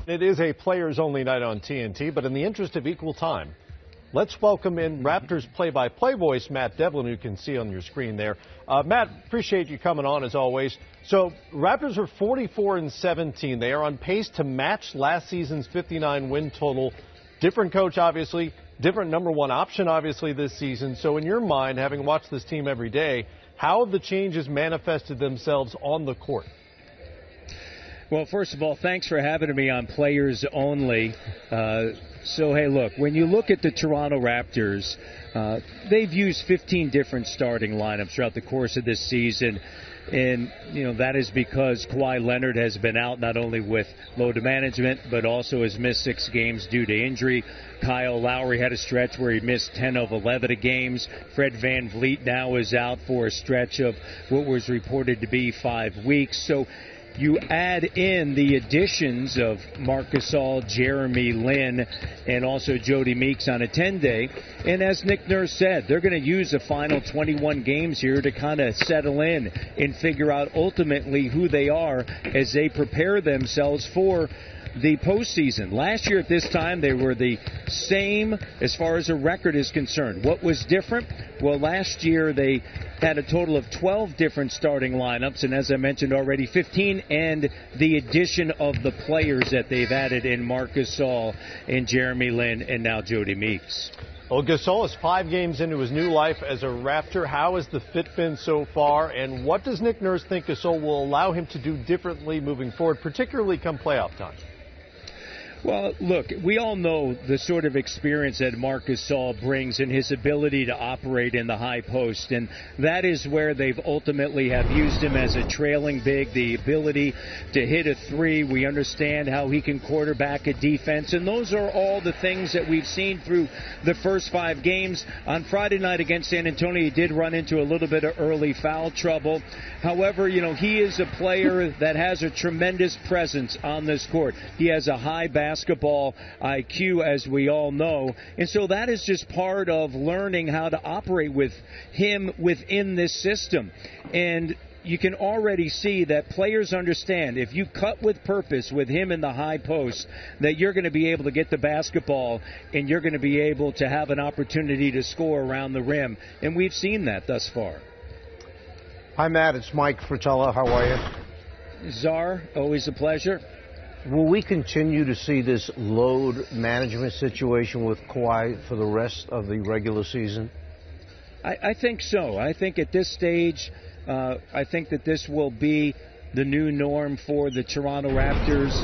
It is a players-only night on TNT, but in the interest of equal time, let's welcome in Raptors play-by-play voice Matt Devlin, who you can see on your screen there. Matt, appreciate you coming on as always. So Raptors are 44-17. They are on pace to match last season's 59 win total. Different coach, obviously. Different number one option, obviously, this season. So in your mind, having watched this team every day, how have the changes manifested themselves on the court? Well, first of all, thanks for having me on Players Only. So, hey, look, when you look at the Toronto Raptors, they've used 15 different starting lineups throughout the course of this season. And, that is because Kawhi Leonard has been out not only with load management, but also has missed 6 games due to injury. Kyle Lowry had a stretch where he missed 10 of 11 games. Fred VanVleet now is out for a stretch of what was reported to be 5 weeks. So you add in the additions of Marc Gasol, Jeremy Lin, and also Jody Meeks on a 10-day. And as Nick Nurse said, they're going to use the final 21 games here to kind of settle in and figure out ultimately who they are as they prepare themselves for the postseason. Last year at this time, they were the same as far as the record is concerned. What was different? Well, last year they had a total of 12 different starting lineups, and as I mentioned already, 15, and the addition of the players that they've added in Marc Gasol and Jeremy Lin and now Jody Meeks. Well, Gasol is 5 games into his new life as a Raptor. How has the fit been so far, and what does Nick Nurse think Gasol will allow him to do differently moving forward, particularly come playoff time? Well, look, we all know the sort of experience that Marc Gasol brings and his ability to operate in the high post, and that is where they've ultimately have used him as a trailing big, the ability to hit a 3. We understand how he can quarterback a defense, and those are all the things that we've seen through the first 5 games. On Friday night against San Antonio, he did run into a little bit of early foul trouble. However, he is a player that has a tremendous presence on this court. He has a high basketball IQ, as we all know, and so that is just part of learning how to operate with him within this system. And you can already see that players understand if you cut with purpose with him in the high post, that you're going to be able to get the basketball and you're going to be able to have an opportunity to score around the rim, and we've seen that thus far. Hi, Matt. It's Mike Fratello. How are you? Czar, always a pleasure. Will we continue to see this load management situation with Kawhi for the rest of the regular season? I think so. I think at this stage, I think that this will be the new norm for the Toronto Raptors.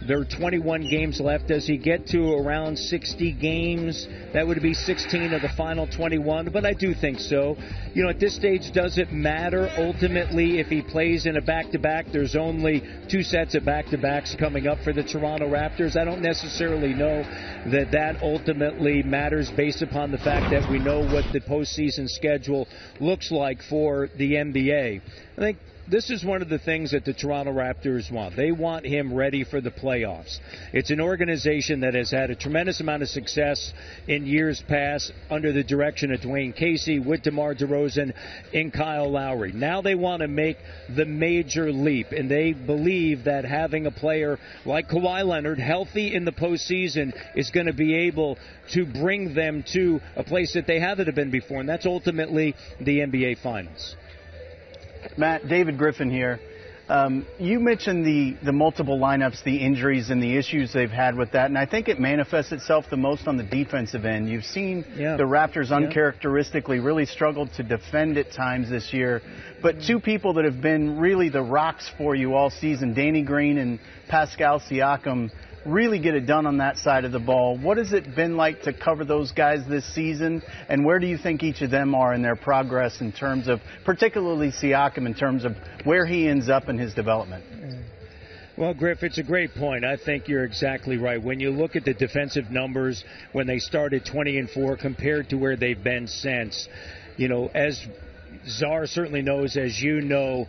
There are 21 games left. Does he get to around 60 games? That would be 16 of the final 21, but I do think so. At this stage, does it matter ultimately if he plays in a back-to-back? There's only 2 sets of back-to-backs coming up for the Toronto Raptors. I don't necessarily know that ultimately matters based upon the fact that we know what the postseason schedule looks like for the NBA. I think this is one of the things that the Toronto Raptors want. They want him ready for the playoffs. It's an organization that has had a tremendous amount of success in years past under the direction of Dwayne Casey, with DeMar DeRozan, and Kyle Lowry. Now they want to make the major leap, and they believe that having a player like Kawhi Leonard healthy in the postseason is going to be able to bring them to a place that they haven't been before, and that's ultimately the NBA Finals. Matt, David Griffin here. You mentioned the multiple lineups, the injuries, and the issues they've had with that, and I think it manifests itself the most on the defensive end. You've seen the Raptors uncharacteristically really struggled to defend at times this year, but 2 people that have been really the rocks for you all season, Danny Green and Pascal Siakam, really get it done on that side of the ball. What has it been like to cover those guys this season, and where do you think each of them are in their progress in terms of, particularly Siakam, in terms of where he ends up in his development? Well, Griff, it's a great point. I think you're exactly right. When you look at the defensive numbers when they started 20-4 compared to where they've been since, as Czar certainly knows, as you know,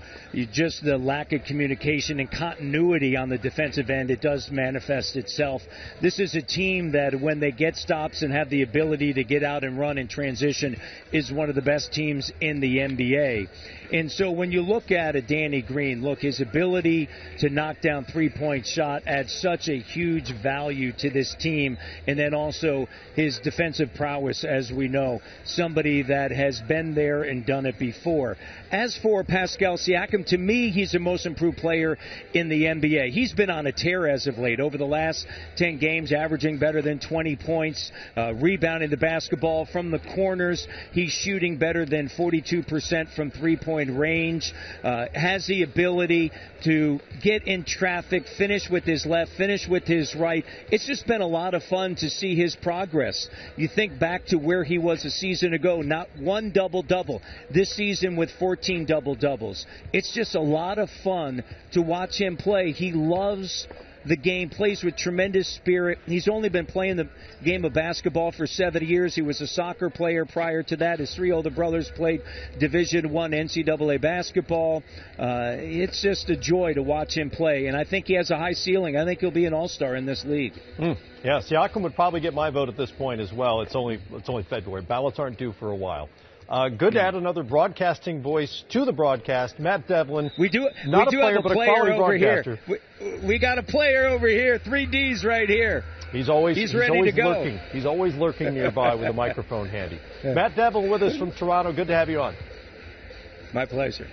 just the lack of communication and continuity on the defensive end, it does manifest itself. This is a team that when they get stops and have the ability to get out and run in transition is one of the best teams in the NBA. And so when you look at a Danny Green, look, his ability to knock down three-point shot adds such a huge value to this team. And then also his defensive prowess, as we know, somebody that has been there and done it before. As for Pascal Siakam, to me, he's the most improved player in the NBA. He's been on a tear as of late. Over the last 10 games, averaging better than 20 points, rebounding the basketball from the corners. He's shooting better than 42% from three-point range, has the ability to get in traffic, finish with his left, finish with his right. It's just been a lot of fun to see his progress. You think back to where he was a season ago, not one double-double. This season with 14 double-doubles. It's just a lot of fun to watch him play. He loves the game, plays with tremendous spirit. He's only been playing the game of basketball for 7 years. He was a soccer player prior to that. His 3 older brothers played Division I NCAA basketball. It's just a joy to watch him play, and I think he has a high ceiling. I think he'll be an all-star in this league. Yeah, Siakam would probably get my vote at this point as well. It's only February. Ballots aren't due for a while. Good to add another broadcasting voice to the broadcast. Matt Devlin. We do not have a player, a but player a quality over broadcaster. Here. We got a player over here. 3 Ds right here. He's ready to go. Lurking. He's always lurking nearby with a microphone handy. Matt Devlin with us from Toronto. Good to have you on. My pleasure.